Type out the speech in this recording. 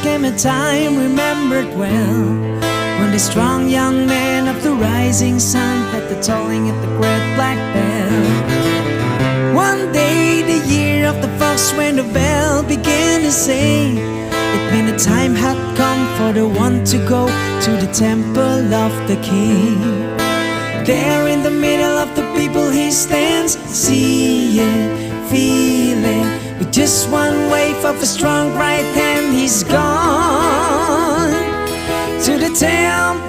came a time remembered well, when the strong young man of the rising sun had the tolling at the great black bell. One day, the year of the fox, when the bell began to say, it meant the time had come for the one to go to the temple of the king. There in the middle of the people he stands, seeing, feeling, with just one wave of a strong right hand, he's gone to the temple